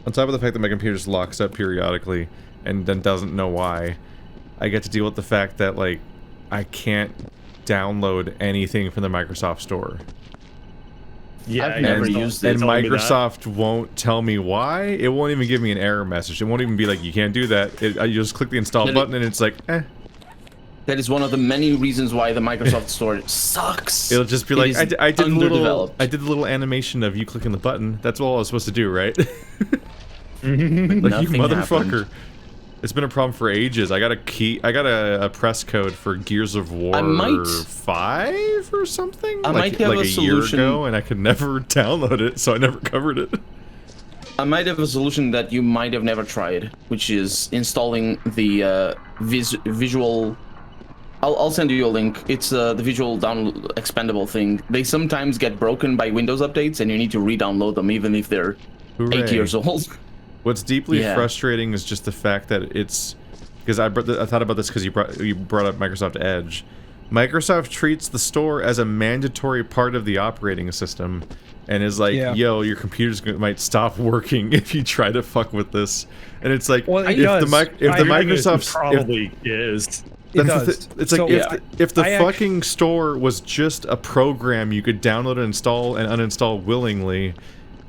On top of the fact that my computer just locks up periodically and then doesn't know why, I get to deal with the fact that, like, I can't download anything from the Microsoft Store. Yeah, I've never used it. And Microsoft won't tell me why. It won't even give me an error message. It won't even be like, you can't do that. You just click the install button and it's like, eh. That is one of the many reasons why the Microsoft Store sucks. It'll just be like, I did the little animation of you clicking the button. That's all I was supposed to do, right? Like, you motherfucker. Happened. It's been a problem for ages. I got a press code for Gears of War 5 or something? I might have a solution. Year ago, and I could never download it, so I never covered it. I might have a solution that you might have never tried, which is installing the visual... I'll send you a link. It's the visual download expandable thing. They sometimes get broken by Windows updates, and you need to re-download them even if they're 8 years old. What's deeply frustrating is just the fact that it's... Because I thought about this because you brought up Microsoft Edge. Microsoft treats the store as a mandatory part of the operating system, and is like, yo, your computer's might stop working if you try to fuck with this. And it's like, well, if the Microsoft probably is. It's like, if the fucking store was just a program you could download and install and uninstall willingly,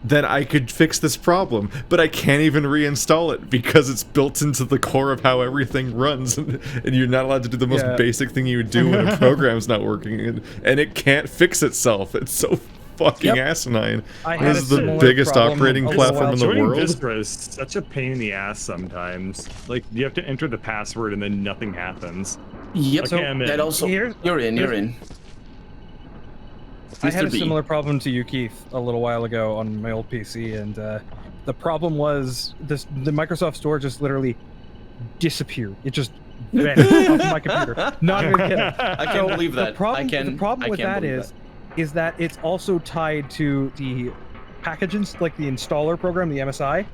then I could fix this problem. But I can't even reinstall it because it's built into the core of how everything runs, and you're not allowed to do the most basic thing you would do when a program's not working, and it can't fix itself. It's so fucking asinine. This is the biggest operating platform in the world. Viscera is such a pain in the ass sometimes. Like, you have to enter the password and then nothing happens. Yep. Okay, so that also... You're in. I had a similar problem to you, Keith, a little while ago on my old PC, and the problem was the Microsoft Store just literally disappeared. It just vanished off my computer. Not even kidding. I can't believe that. The problem with that is that it's also tied to the packages, like the installer program, the MSI.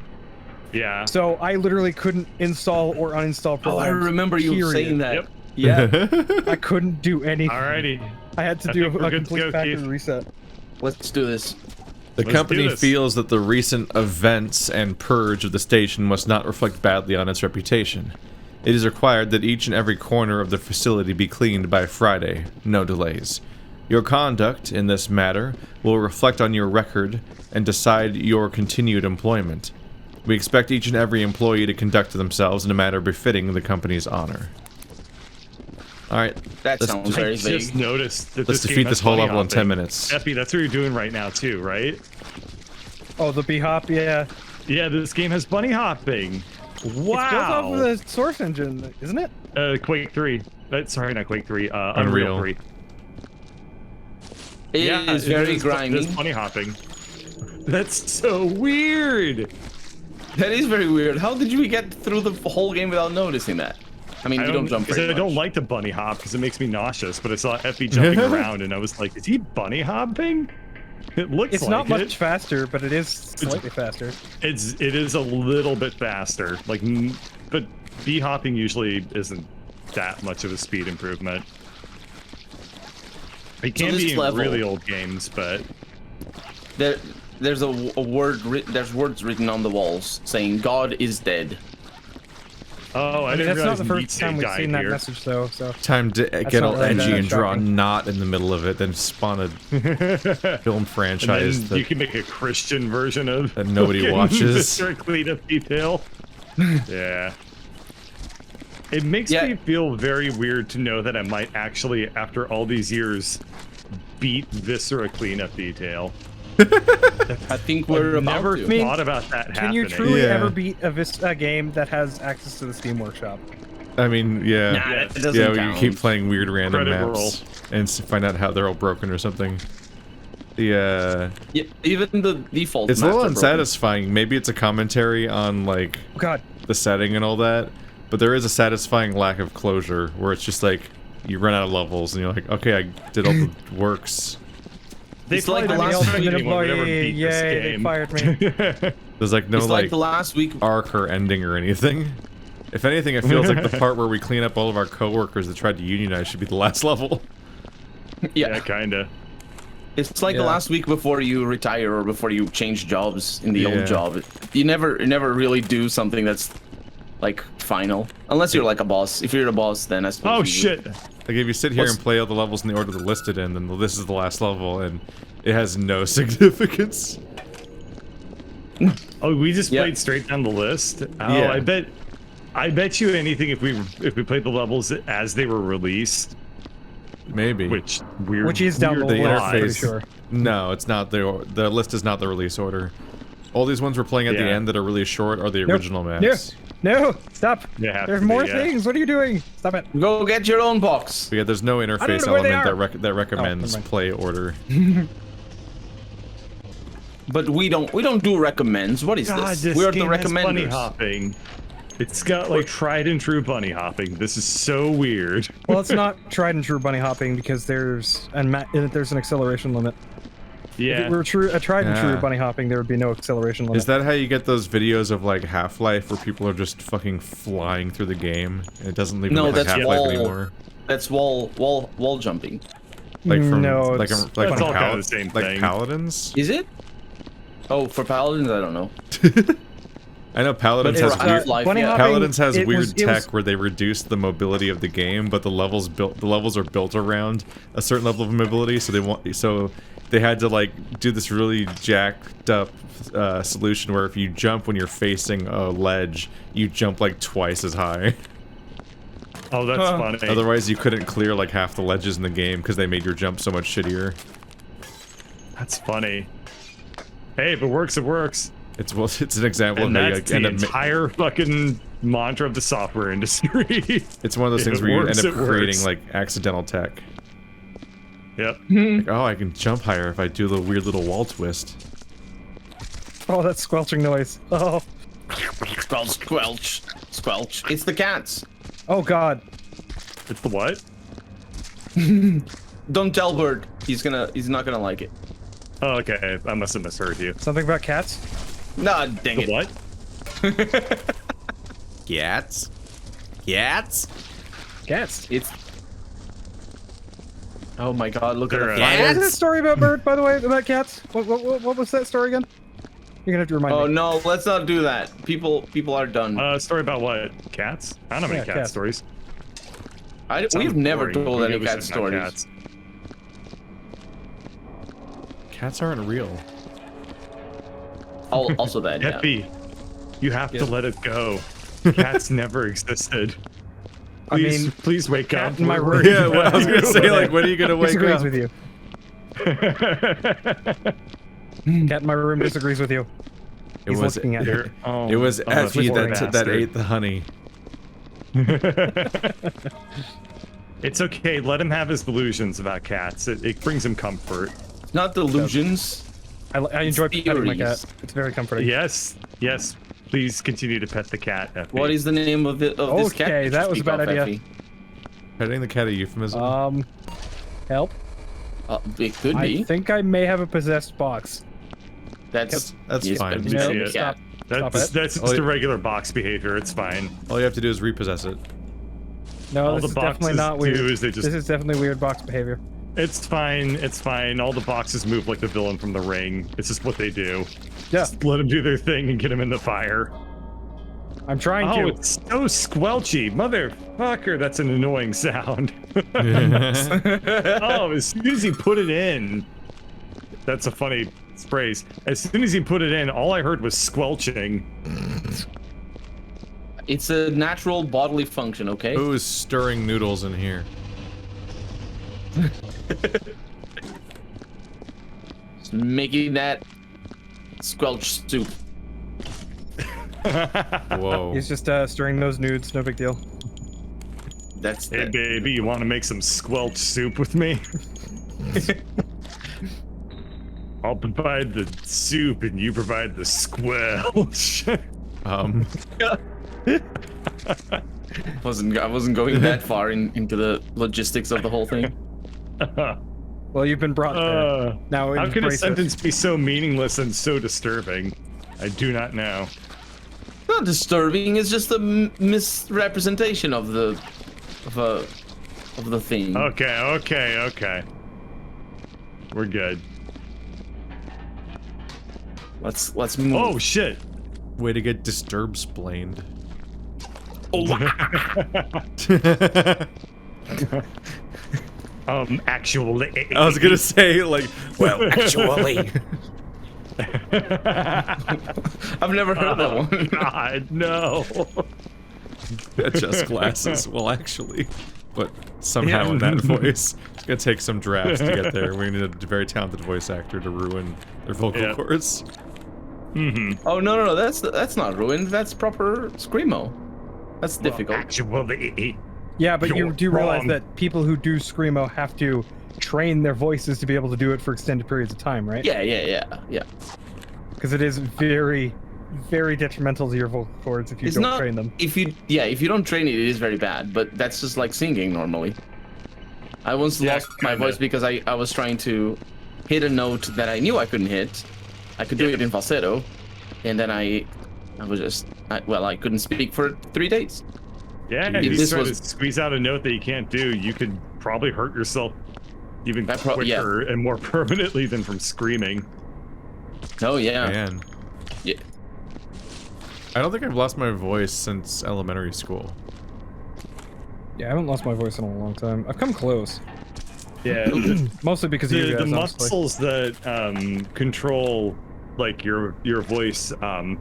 Yeah. So I literally couldn't install or uninstall programs. Oh, I remember you saying that. Yep. Yeah. I couldn't do anything. Alrighty. I had to do a complete factory reset. Let's do this. The company feels that the recent events and purge of the station must not reflect badly on its reputation. It is required that each and every corner of the facility be cleaned by Friday, no delays. Your conduct in this matter will reflect on your record and decide your continued employment. We expect each and every employee to conduct themselves in a manner befitting the company's honor. Alright. That sounds very vague. I just noticed that let's defeat this whole level in 10 minutes. Epi, that's what you're doing right now too, right? Oh, the B-hop, yeah. Yeah, this game has bunny hopping. Wow. It's built off of the Source engine, isn't it? Quake 3. Sorry, not Quake 3. Unreal 3. It is very grindy. There's bunny hopping. That's so weird. That is very weird. How did you get through the whole game without noticing that? I mean, you don't jump very much. I don't like the bunny hop because it makes me nauseous, but I saw Effie jumping around and I was like, is he bunny hopping? It looks like it. It's not much faster, but it is slightly faster. It is a little bit faster. Like, but bee hopping usually isn't that much of a speed improvement. It can be in really old games, but there's there's words written on the walls saying God is dead. Oh, I mean, that's not the first time we've seen that message, though. So time to get all edgy and draw a knot in the middle of it, then spawn a film franchise. And then you can make a Christian version of that nobody watches. Viscera Cleanup Detail. Yeah. It makes me feel very weird to know that I might actually, after all these years, beat Viscera Cleanup Detail. I think we're never thought about that happening. Can you truly ever beat a game that has access to the Steam Workshop? I mean, it doesn't count. You keep playing weird random maps and find out how they're all broken or something. Even the default. It's a little unsatisfying. Maybe it's a commentary on like the setting and all that, but there is a satisfying lack of closure where it's just like you run out of levels and you're like, okay, I did all the works. It's like the last week. They fired me. There's like no like the last week arc or ending or anything. If anything, it feels like the part where we clean up all of our coworkers that tried to unionize should be the last level. Yeah, kinda. It's like the last week before you retire or before you change jobs in the old job. You never really do something that's like final, unless you're like a boss. If you're a boss, then I suppose. Oh shit! Like if you sit here and play all the levels in the order they're listed in, then this is the last level, and it has no significance. Oh, we just played straight down the list. Oh, yeah. I bet you anything if we played the levels as they were released. Maybe. Which is down the interface. Pretty sure. No, it's not the list is not the release order. All these ones we're playing at the end that are really short are the original maps. No, stop. There's more things. What are you doing? Stop it. Go get your own box. But yeah, there's no interface element that recommends play order. But we don't do recommends. What is this? We're the recommenders. Bunny hopping. It's got like tried and true bunny hopping. This is so weird. Well, it's not tried and true bunny hopping because there's an acceleration limit. Yeah. If it were tried and true bunny hopping, there would be no acceleration limit. Is that how you get those videos of like Half-Life where people are just fucking flying through the game and it doesn't leave them like Half-Life anymore? That's wall jumping. Like from that's all kind of the same thing. Like Paladins? Is it? Oh, for Paladins, I don't know. I know Paladins has weird tech where they reduce the mobility of the game, but the levels are built around a certain level of mobility, so they had to like do this really jacked up solution where if you jump when you're facing a ledge, you jump like twice as high. Oh, that's funny. Otherwise, you couldn't clear like half the ledges in the game because they made your jump so much shittier. That's funny. Hey, if it works, it works. It's an example of how you end up entire fucking mantra of the software industry. It's one of those things where you end up creating like accidental tech. Yep. Like, oh, I can jump higher if I do the weird little wall twist. Oh, that squelching noise. Oh. Squelch. It's the cats. Oh God. It's the what? Don't tell Bird. He's not gonna like it. Oh, okay. I must have misheard you. Something about cats? Nah, dang it. What? Cats? It's... Oh my God, look at the What was that story about Bird, by the way, about cats? What was that story again? You're gonna have to remind me. Oh no, let's not do that. People are done. Story about what? Cats? I don't know many cat stories. We've never told any cat stories. Cats aren't real. Also that, Effie, you have to let it go. Cats never existed. Please wake up. In my room. Yeah, well, I was gonna say, like, when are you gonna wake up? Disagrees with you. Cat in my room disagrees with you. He's looking at her. It was Effie that ate the honey. It's okay. Let him have his delusions about cats. It brings him comfort. Not delusions. I enjoy petting my cat. It's very comforting. Yes. Please continue to pet the cat, Effie. What is the name of this cat? Okay, that was a bad idea. Effie? Petting the cat a euphemism? Help. It could be. I think I may have a possessed box. That's fine. No, stop. That's just a regular box behavior. It's fine. All you have to do is repossess it. No, this is definitely not weird. This is definitely weird box behavior. It's fine. It's fine. All the boxes move like the villain from The Ring. It's just what they do. Yeah. Just let them do their thing and get them in the fire. I'm trying to. Oh, it's so squelchy. Motherfucker, that's an annoying sound. Oh, as soon as he put it in. That's a funny phrase. As soon as he put it in, all I heard was squelching. It's a natural bodily function, okay? Who is stirring noodles in here? Just making that squelch soup. Whoa. He's just stirring those nudes, no big deal. Hey baby, you want to make some squelch soup with me? I'll provide the soup and you provide the squelch. I wasn't going that far into the logistics of the whole thing. Well, you've been brought there. Now how can a sentence be so meaningless and so disturbing? I do not know. Not disturbing. It's just a misrepresentation of the thing. Okay. We're good. Let's move. Oh shit! Way to get disturb-splained. Actually, I was gonna say, like, well, actually. I've never heard that one. God, no. Adjust glasses. Well, actually. But somehow in that voice. It's gonna take some drafts to get there. We need a very talented voice actor to ruin their vocal cords. Mm-hmm. Oh no, that's not ruined. That's proper screamo. That's difficult. Actually, Yeah, but you You're do realize wrong. that people who do screamo have to train their voices to be able to do it for extended periods of time, right? Yeah. Because it is very, very detrimental to your vocal cords if you It's don't not train them. if you don't train it, it is very bad. But that's just like singing normally. I once lost my kinda. voice because I was trying to hit a note that I knew I couldn't hit. I could do it in falsetto, and then I couldn't speak for 3 days. Yeah, If if you this try to was- squeeze out a note that you can't do, you could probably hurt yourself even quicker and more permanently than from screaming. Oh yeah. Man. Yeah. I don't think I've lost my voice since elementary school. Yeah, I haven't lost my voice in a long time. I've come close. Yeah, Mostly because of you the guys, honestly. muscles that control like your voice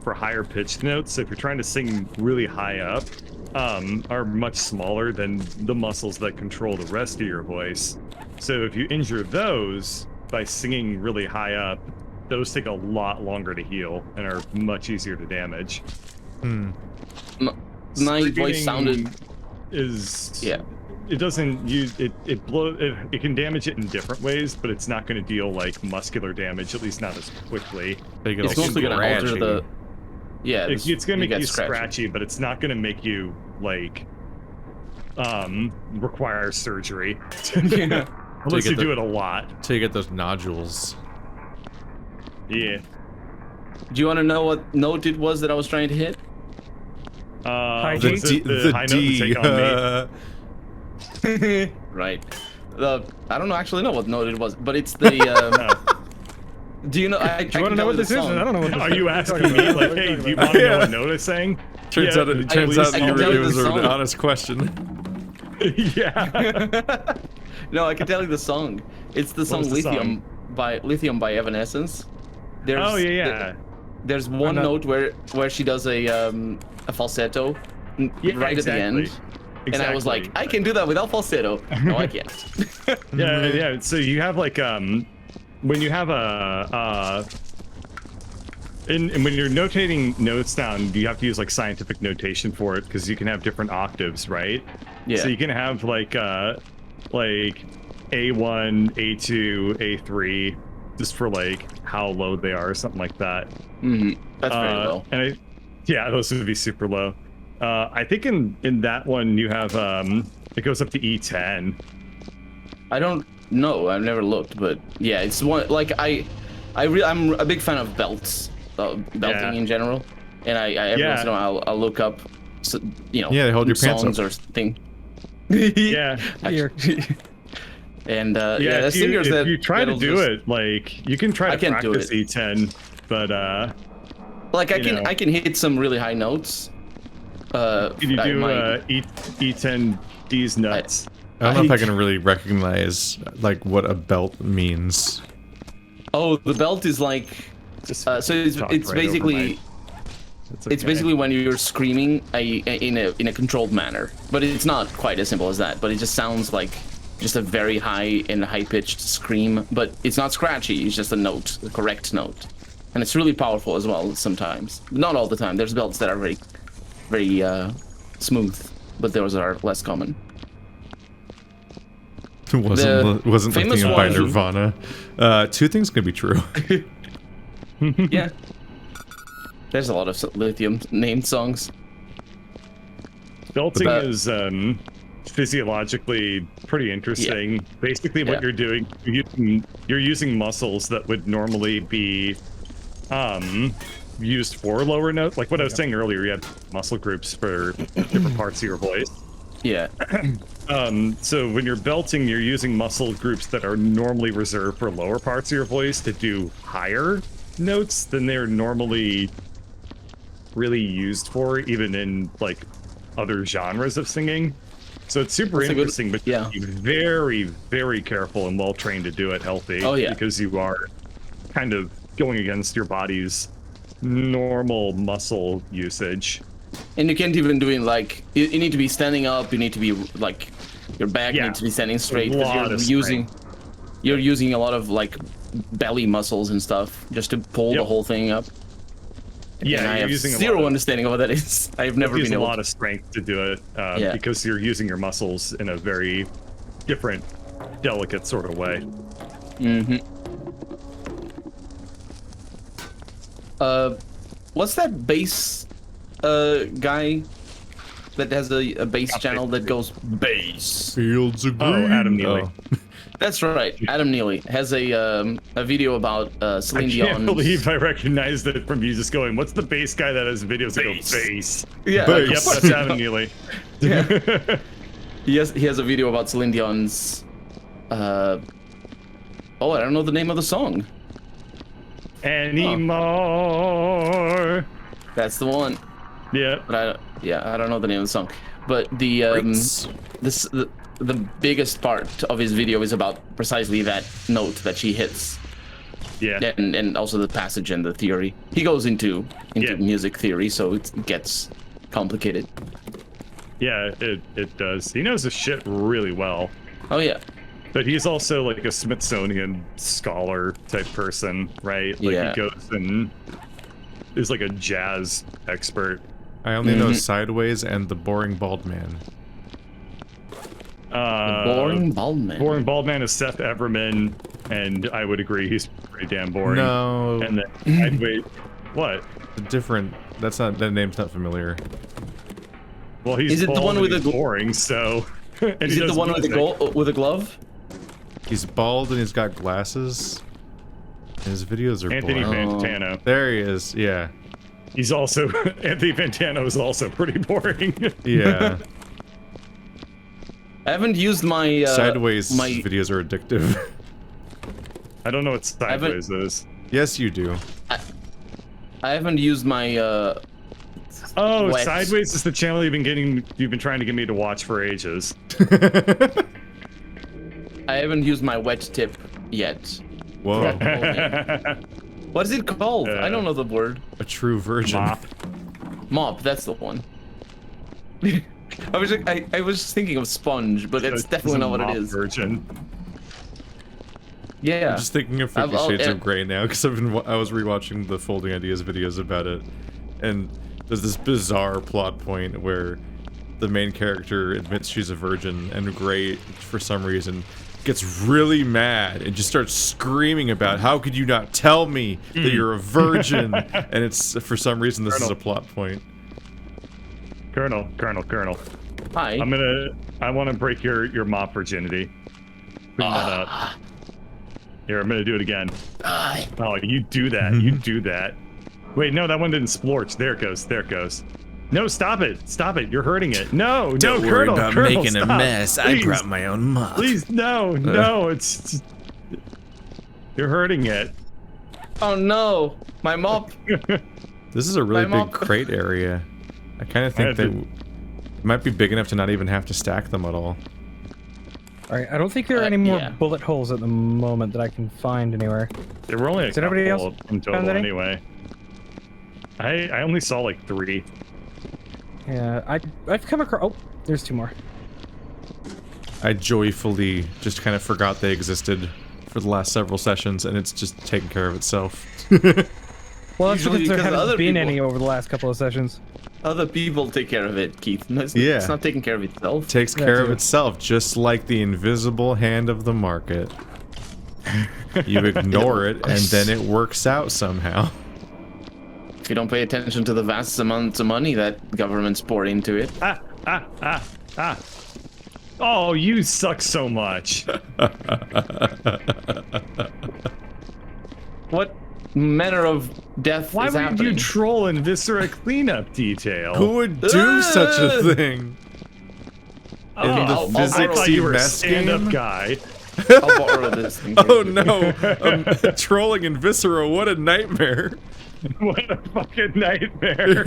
for higher pitched notes. So if you're trying to sing really high up, are much smaller than the muscles that control the rest of your voice. So if you injure those by singing really high up, those take a lot longer to heal and are much easier to damage. My voice Screaming sounded. is Yeah. It doesn't use it. It can damage it in different ways, but it's not going to deal like muscular damage, at least not as quickly. They get It's all mostly gonna alter scratchy. the. Yeah. It's going to make get you scratchy, but it's not going to make you like require surgery. Yeah. Unless get you the- do it a lot. Till you get those nodules. Yeah. Do you want to know what note it was that I was trying to hit? High The was D. it the The high note D. to take on me? Right. I don't actually know what note it was, but it's the. Do you know? Do you want to know what this is? I don't know what this Are is. you asking me like, hey, do you want to know what note I'm saying? Turns Yeah, out, at turns least out I can it tell you was the an song. honest question. Yeah. No, I can tell you the song. It's the song was the Lithium by Evanescence. There's, Oh yeah. There's one not- note where she does a falsetto Yeah, right exactly. at the end. And I was like, I can do that without falsetto. No, I can't. Yeah. So you have like when you have a and when you're notating notes down, you have to use like scientific notation for it because you can have different octaves, right? Yeah. So you can have like A1, A2, A3, just for like how low they are or something like that. That's very low. And those would be super low. I think in that one you have it goes up to E10. I don't know. I've never looked, but yeah, it's one like I'm a big fan of belts, belting Yeah. in general, and I every once in a while I'll look up, Yeah, they hold your pants songs up. or thing. Yeah. Here. And Yeah, the if singers that you try to that'll do just- it, like you can try I to can't do practice it. E10, but like you know. I can hit some really high notes. can you do E10 D's nuts? I don't know if I can really recognize like what a belt means. Oh, the belt is like Just so it's talked right over basically It's it's okay. basically when you're screaming in a controlled manner, but it's not quite as simple as that. But it just sounds like just a very high and high-pitched scream, but it's not scratchy. It's just a note, the correct note, and it's really powerful as well. Sometimes, not all the time. There's belts that are very, very smooth, but those are less common. Wasn't famous looking by one- Nirvana. Two things can be true. Yeah, there's a lot of Lithium named songs. Belting But- is physiologically pretty interesting. Basically, what Yeah. you're doing, you're using muscles that would normally be used for lower notes. Like what I was saying earlier, you have muscle groups for different parts of your voice. Yeah. So when you're belting, you're using muscle groups that are normally reserved for lower parts of your voice to do higher notes than they're normally really used for, even in like other genres of singing. So it's super interesting, but you have to be very, very careful and well trained to do it healthy. Oh, yeah. Because you are kind of going against your body's normal muscle usage. And you can't even do it like you need to be standing up. You need to be like your back needs to be standing straight because you're using a lot of like belly muscles and stuff just to pull the whole thing up. Yeah, and I have using zero understanding of what that is. I've never been able. A lot of strength to do it because you're using your muscles in a very different, delicate sort of way. Mm-hmm. What's that bass guy that has a bass channel that goes bass? Fields of Green. Oh, Adam Neely. Oh. That's right. Adam Neely has a video about Celine Dion. I can't believe I recognized it from you just going, what's the bass guy that has videos that go bass? Yeah. Bass. Yep, that's Adam Neely. Yeah. He has a video about Celine Dion's I don't know the name of the song. Anymore. That's the one. Yeah. But I don't know the name of the song. But the the biggest part of his video is about precisely that note that she hits. Yeah. And also the passage and the theory. He goes into music theory, so it gets complicated. Yeah, it does. He knows his shit really well. Oh yeah. But he's also like a Smithsonian scholar type person, right? Like he goes and is like a jazz expert. I only know Sideways and The Boring Bald Man. Boring Bald Man. Boring Bald Man is Seth Everman, and I would agree he's pretty damn boring. No. And then Sideways, what? Different. That name's not familiar. Well, he's is it the one with the boring? So. Is it the one with the glove? He's bald and he's got glasses. And his videos are Anthony boring. Fantano. There he is. Yeah. He's also Anthony Fantano is also pretty boring. Yeah. I haven't used my Sideways videos are addictive. I don't know what Sideways is. Yes, you do. I haven't used my Sideways is the channel you've been trying to get me to watch for ages. I haven't used my wet tip yet. Whoa. What is it called? I don't know the word. A true virgin. Mop, that's the one. I was just thinking of sponge, but it's definitely not what it is. Virgin. Yeah. I'm just thinking of 50 Shades of Grey now because I was rewatching the Folding Ideas videos about it, and there's this bizarre plot point where the main character admits she's a virgin, and Grey, for some reason, gets really mad and just starts screaming about how could you not tell me that you're a virgin, and it's for some reason this is a plot point. Colonel. Hi. I want to break your mop virginity. Clean that up. Here, I'm gonna do it again. Oh, you do that. You do that. Wait, no, that one didn't splorch. There it goes. No, stop it. You're hurting it. No, Don't worry about Colonel, making a mess. Please. I brought my own mop. Please, no, it's you're hurting it. Oh no, my mop. This is a really big crate area. I kind of think that it might be big enough to not even have to stack them at all. Alright, I don't think there are any more bullet holes at the moment that I can find anywhere. There were only a couple in total anyway. I only saw like 3. Yeah, I've come across. Oh, there's 2 more. I joyfully just kind of forgot they existed for the last several sessions, and it's just taken care of itself. Well, that's because there haven't been any over the last couple of sessions. Other people take care of it, Keith. No, it's not taking care of itself. Takes care of itself, just like the invisible hand of the market. You ignore it, and then it works out somehow. If you don't pay attention to the vast amounts of money that governments pour into it. Oh, you suck so much. What manner of death Why is would happening? you troll in Viscera Cleanup Detail? Who would do such a thing? I thought you were a stand-up guy. I'll borrow this thing. Oh no! Trolling in Viscera, what a nightmare! What a fucking nightmare!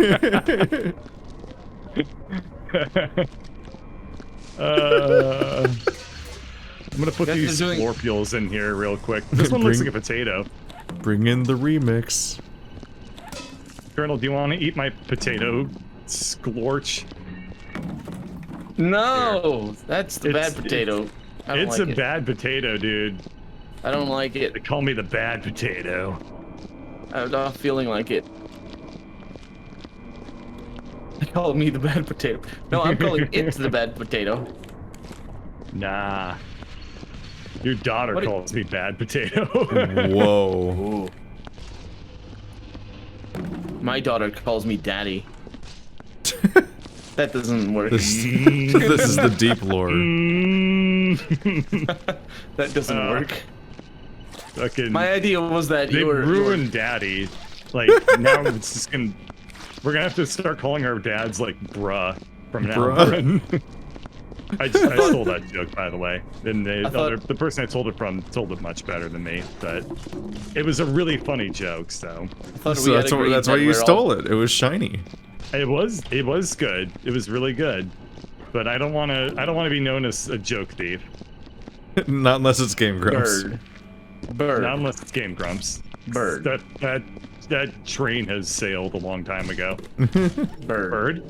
I'm gonna put these scorpiols in here real quick. This one looks like a potato. Bring in the remix. Colonel, do you want to eat my potato scorch? No, that's the bad potato. It's a bad potato, dude. I don't like it. They call me the bad potato. I'm not feeling like it. They call me the bad potato. No, I'm calling it the bad potato. Nah. Your daughter calls me bad potato. Whoa. Ooh. My daughter calls me daddy. That doesn't work. This is the deep lore. That doesn't work. Fucking, my idea was that they ruined daddy. Like, now it's just gonna... We're gonna have to start calling our dads, like, bruh from now on. I stole that joke, by the way. And the person I told it from told it much better than me. But it was a really funny joke, so... So that's why you stole it. It was shiny. It was good. It was really good. But I don't want to be known as a joke thief. Not unless it's Game Grumps. Bird. Not unless it's Game Grumps. Bird. That train has sailed a long time ago. Bird.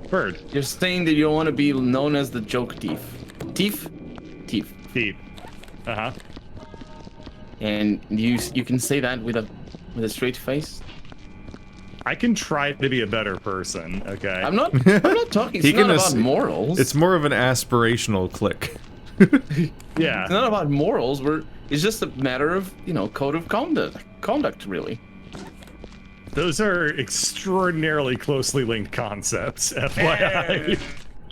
Bird. You're saying that you don't want to be known as the joke thief. Thief? Thief. Thief. Uh-huh. And you can say that with a straight face? I can try to be a better person, okay? I'm not talking. It's not about morals. It's more of an aspirational click. Yeah. It's not about morals. It's just a matter of, code of conduct, really. Those are extraordinarily closely linked concepts, FYI.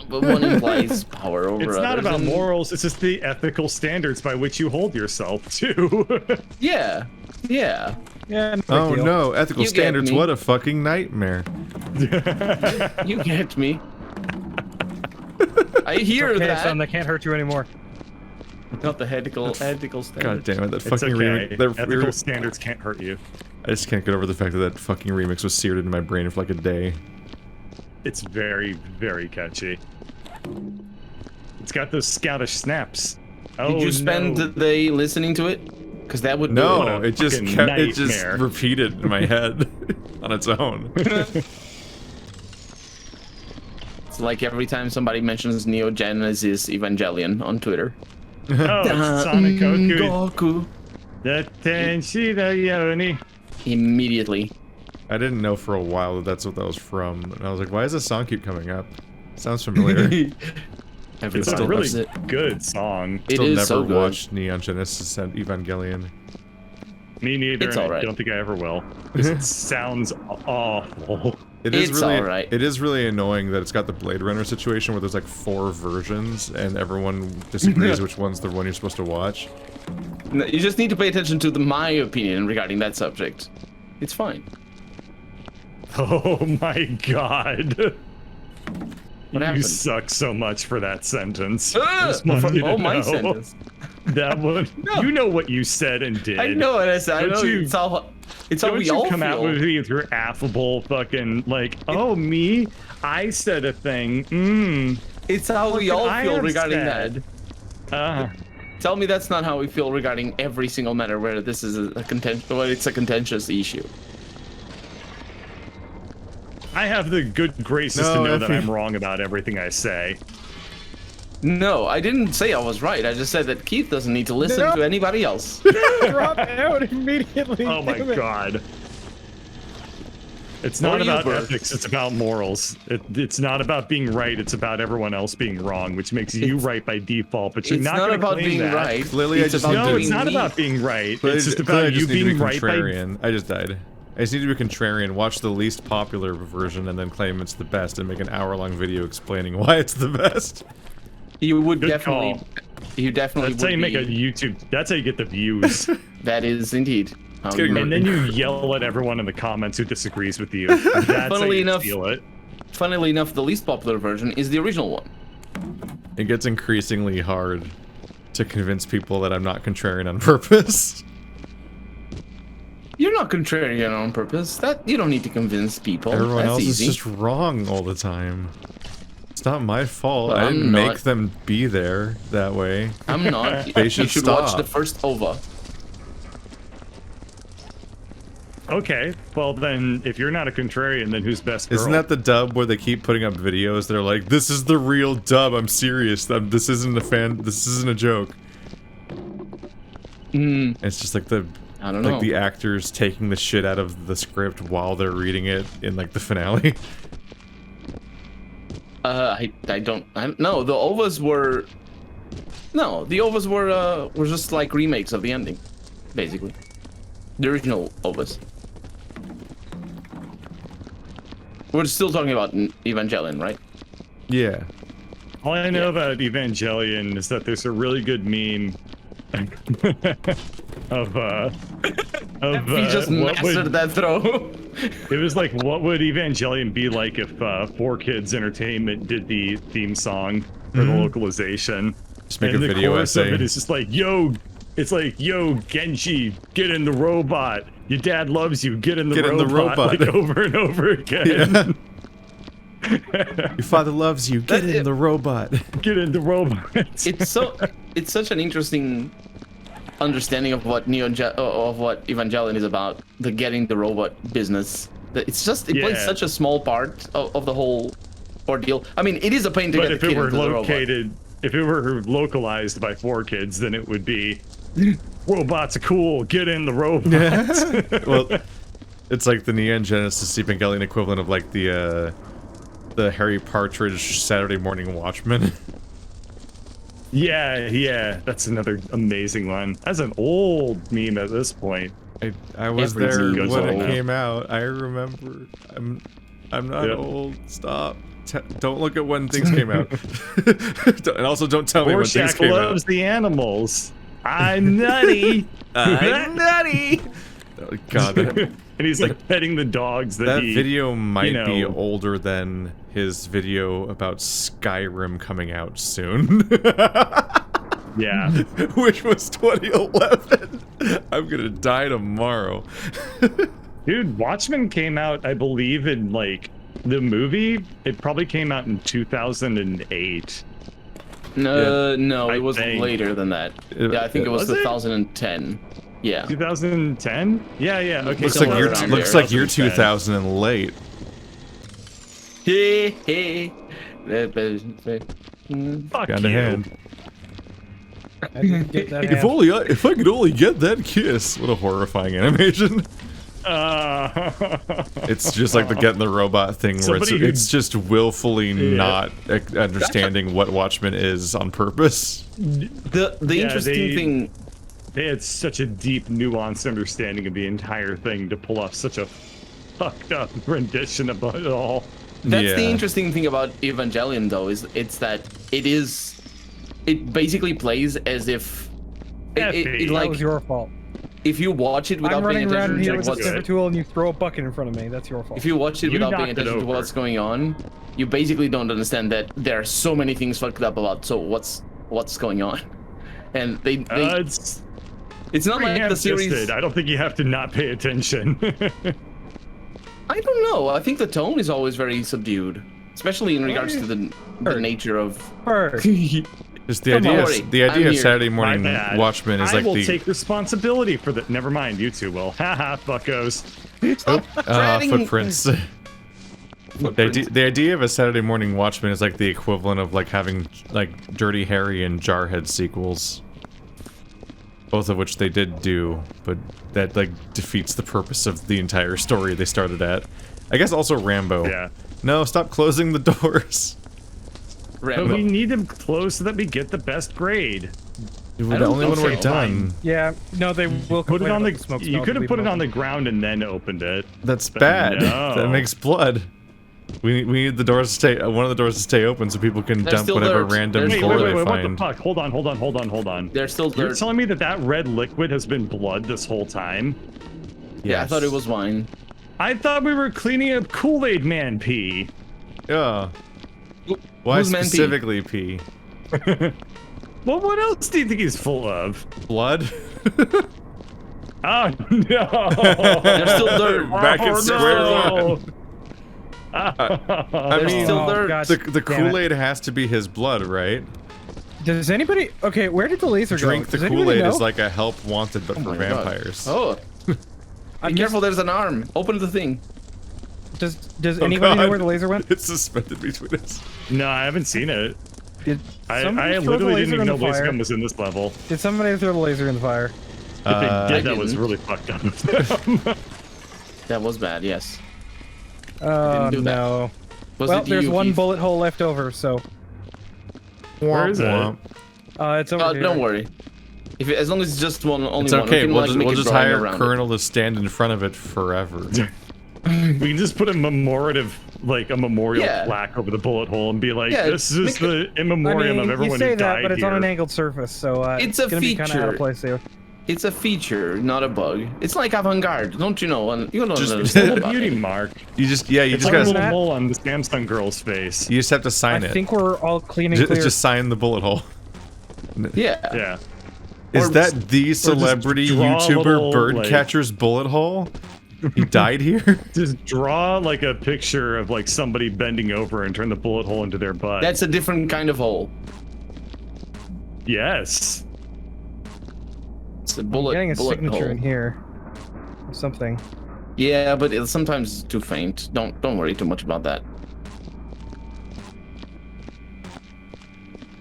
But one implies power over others. It's not about morals, it's just the ethical standards by which you hold yourself to. Yeah. Oh no, ethical standards, what a fucking nightmare. You get me. I hear that. Son, they can't hurt you anymore. Not the ethical standards. God damn it, that fucking remix. Ethical standards can't hurt you. I just can't get over the fact that fucking remix was seared into my brain for like a day. It's very, very catchy. It's got those scoutish snaps. Did you spend the day listening to it? Because that would it just repeated in my head on its own. It's like every time somebody mentions Neo Genesis Evangelion on Twitter. Oh, Sonic Goku. Immediately. I didn't know for a while that that's what that was from, and I was like, why does this song keep coming up? Sounds familiar. It's a really good song. It is so good. Never watched Neon Genesis and Evangelion. Me neither, It's and alright. I don't think I ever will. It sounds awful. It's alright. It is really annoying that it's got the Blade Runner situation where there's like 4 versions and everyone disagrees which one's the one you're supposed to watch. No, you just need to pay attention to my opinion regarding that subject. It's fine. Oh my god. What You happened? suck so much for that sentence. My sentence. That one. No. You know what you said and did. I know what I said. I know it's how we all come feel. out with me with your affable fucking like, oh me, I said a thing. It's how we all feel regarding said. that. Tell me that's not how we feel regarding every single matter where this is a contentious issue. I have the good graces to know that I'm wrong about everything I say. No, I didn't say I was right. I just said that Keith doesn't need to listen to anybody else. Drop out immediately. Oh my god. It's not about ethics, it's about morals. It's not about being right, it's about everyone else being wrong, which makes you right by default, but you're not going to claim that. Right. Clearly, it's not about being right. It's just about you being right by... I just died. I just need to be contrarian, watch the least popular version, and then claim it's the best, and make an hour-long video explaining why it's the best. You would Good definitely. call. You definitely. That's how you make a YouTube. That's how you get the views. That is indeed. And then you yell at everyone in the comments who disagrees with you. That's how you steal it. Funnily enough, the least popular version is the original one. It gets increasingly hard to convince people that I'm not contrarian on purpose. You're not contrarian on purpose. That you don't need to convince people. Everyone That's else easy. is just wrong all the time. It's not my fault. Well, I didn't I'm make not. them be there that way. I'm not. They You should should watch stop. the first OVA. Okay, well then, if you're not a contrarian, then who's best girl? Isn't that the dub where they keep putting up videos? They're like, "This is the real dub. I'm serious. This isn't a fan. This isn't a joke." It's just like I don't know. the actors taking the shit out of the script while they're reading it in like the finale. I don't know. The OVAs were were just like remakes of the ending, basically. The original OVAs. We're still talking about Evangelion, right? Yeah. All I know about Evangelion is that there's a really good meme of He just mastered that throw. It was like, what would Evangelion be like if 4Kids Entertainment did the theme song for the localization? Just make and a the video chorus essay. of it is just like, yo, it's like, yo, Genji, get in the robot. Your dad loves you. Get in the robot. Like over and over again. Yeah. Your father loves you. Get in the robot. Get in the robot. It's such an interesting understanding of what Evangelion is about. The getting the robot business. It's just it plays such a small part of the whole ordeal. I mean, it is a pain to But get if the it kid were into the robot. located, if it were localized by 4Kids, then it would be robots are cool. Get in the robot. Well, it's like the Neon Genesis Evangelion equivalent of like the Harry Partridge Saturday Morning Watchmen. Yeah, that's another amazing one. That's an old meme at this point. I was Every there meme when goes it old. came out. I remember. I'm not Yep. old. Stop. Don't look at when things came out. And also don't tell me when things Rorschach came loves out. the animals. I'm nutty. I'm nutty. Oh, God, that And he's like petting the dogs that he... video might be know. older than his video about Skyrim coming out soon. Yeah. Which was 2011. I'm gonna die tomorrow. Dude, Watchmen came out, I believe, in like the movie. It probably came out in 2008. No, I it was think. later than that. Yeah, I think it was Was it? 2010. Yeah. 2010? Yeah. Okay. Looks somewhere like around Looks there. like you're 2010. 2000 and late. Hey. Fuck Got a you. hand. I didn't get that If I could only get that kiss. What a horrifying animation. It's just like the getting the robot thing where Somebody who- it's just willfully not understanding what Watchmen is on purpose. The Yeah, interesting thing. They had such a deep, nuanced understanding of the entire thing to pull off such a fucked up rendition about it all. That's the Yeah. interesting thing about Evangelion, though, is it basically plays as if Effie. that like was your fault. if you watch it without I'm paying running around attention here to with a what's sniffer tool and you throw a bucket in front of me. That's your fault. if you watch it You without paying knocked it attention to over. what's going on, you basically don't understand that there are so many things fucked up about. So what's going on? And they It's it's not pretty like the series. ham-fisted. I don't think you have to not pay attention. I don't know. I think the tone is always very subdued, especially in regards to the nature of. Bird. Just the Come on, idea. Morty. The idea I'm of here. Saturday My Morning bad. Watchmen is I like will the take responsibility for that. Never mind, you two will. Haha, buckos. Treading- footprints. The idea of a Saturday Morning Watchmen is like the equivalent of like having like Dirty Harry and Jarhead sequels. Both of which they did do, but that like defeats the purpose of the entire story they started at. I guess also Rambo. Yeah. No, stop closing the doors. But Rambo. we need them closed so that we get the best grade. The don't only think when we're so. done. Yeah, no, they will Put it complain on about the. smoke You smells could have leaving put it on open. the ground and then opened it. That's But bad. no. That makes blood. We need the doors to stay. One of the doors to stay open so people can There's dump still whatever dirt. random There's gore still they Wait, what the find. fuck? Hold on. There's still You're dirt. telling me that red liquid has been blood this whole time? Yeah, I thought it was wine. I thought we were cleaning up Kool-Aid Man pee. Yeah. Why Who's man pee? specifically pee? Well, what else do you think he's full of? Blood? Oh no! There's still dirt. Back at square one. I There's mean, still dirt. gosh, The damn it. Kool-Aid has to be his blood, right? Does anybody? Okay, where did the laser Drink go? the Does anybody Kool-Aid know? is like a help wanted, but for my God. vampires. Oh, be careful! There's an arm. Open the thing. Does Oh, anybody know God. where the laser went? It's suspended between us. No, I haven't seen it. Did I somebody throw the literally laser didn't even in know the laser fire? gun was in this level. Did somebody throw the laser in the fire? If they I did, that was didn't. really fucked up. That was bad. Yes. Oh do that. no. Was Well, it there's you, one Keith? bullet hole left over, so Where is it? it's over here. Don't worry. As long as it's just one, only It's one. okay. We can, We'll like, just, make we'll it just drawing hire around it. Colonel to stand in front of it forever. We can just put a memorial Yeah. plaque over the bullet hole and be like, Yeah, this is make the in I memoriam mean, of everyone you say who that, died but it's here. on an angled surface, so It's it's a gonna be kind of out feature. of place here. It's a feature, not a bug. It's like avant-garde, don't you know? And you don't Just- understand It's a about beauty it. mark. You just you It's just like a gotta little That- mole on the Samsung girl's face. you just have to sign I it. think we're all clean and Just, clear. just sign the bullet hole. Yeah. Yeah. Is Or- that the celebrity draw a YouTuber little, bird like- catcher's bullet hole? He died here? Just draw like a picture of like somebody bending over and turn the bullet hole into their butt. That's a different kind of hole. yes. It's a I'm bullet. getting a bullet signature hole. in here. Or something. Yeah, but it's sometimes too faint. Don't worry too much about that.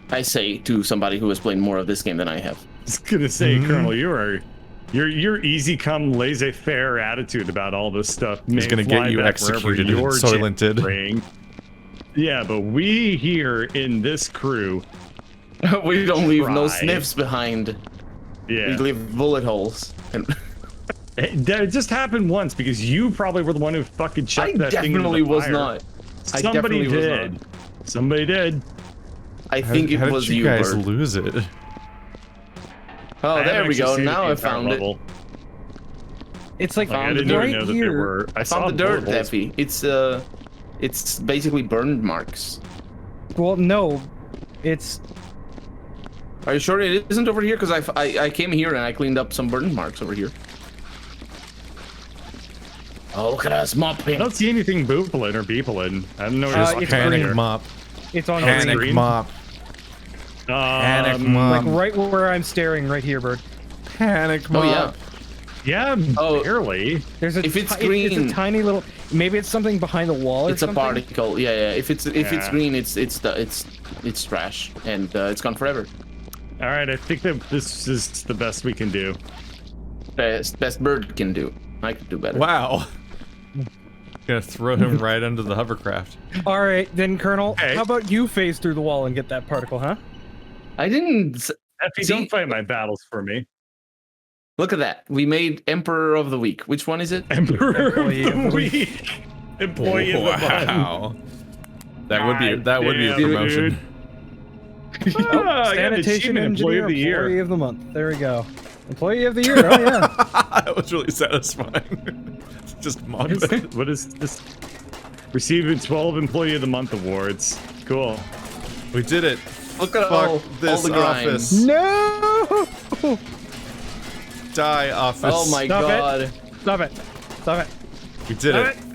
I say to somebody who has played more of this game than I have. I was gonna say, Colonel, your easy come laissez-faire attitude about all this stuff He's gonna get you executed and soilented. janitring. Yeah, but we here in this crew, We don't leave no Try. sniffs behind. We yeah, leave bullet holes. And it just happened once because you probably were the one who fucking I chucked that thing into definitely the was fire. not. I Somebody definitely was did. not. Somebody did. I think it How was did you you, guys Bert. lose it? Oh, I there haven't we go. actually seen Now the I entire found level. It's like Like, I Found didn't the even right know that there here. were. I saw Found the dirt, bullet holes. Effie. It's basically burned marks. Well, no, it's Are you sure it isn't over here? Because I came here and I cleaned up some burn marks over here. Oh, look at us I mopping. don't see anything boopling or beepling. I don't know what Just you're it's talking green. Panic about. mop. it's on Panic green. mop. Panic Um, mop. Like right where I'm staring, right here, Bird. Panic Oh mop. yeah. yeah, Oh. barely. There's a If it's it's green- a tiny little. Maybe it's something behind the wall or It's a something. particle. Yeah. If it's Yeah. green, it's trash and it's gone forever. All right, I think that this is the best we can do. Best bird can do. I could do better. Wow. Gonna throw him right under the hovercraft. All right, then, Colonel. Okay. How about you phase through the wall and get that particle, huh? I didn't. Effie, See- don't fight my battles for me. Look at that. We made Emperor of the Week. Which one is it? Emperor Employee of of the the week. Employee of the month. Wow. That would be a Damn, promotion. dude. Ah, I got an Sanitation achievement, engineer, Employee of the employee year. of the month. There we go. Employee of the year. Oh yeah. That was really satisfying. Just mop What is, it. what is this? Receiving 12 Employee of the Month awards. Cool. We did it. Look at Fuck all this the grind. office. No! Die office. Oh my Stop it. god. Stop it. Stop it. We did Stop it. it.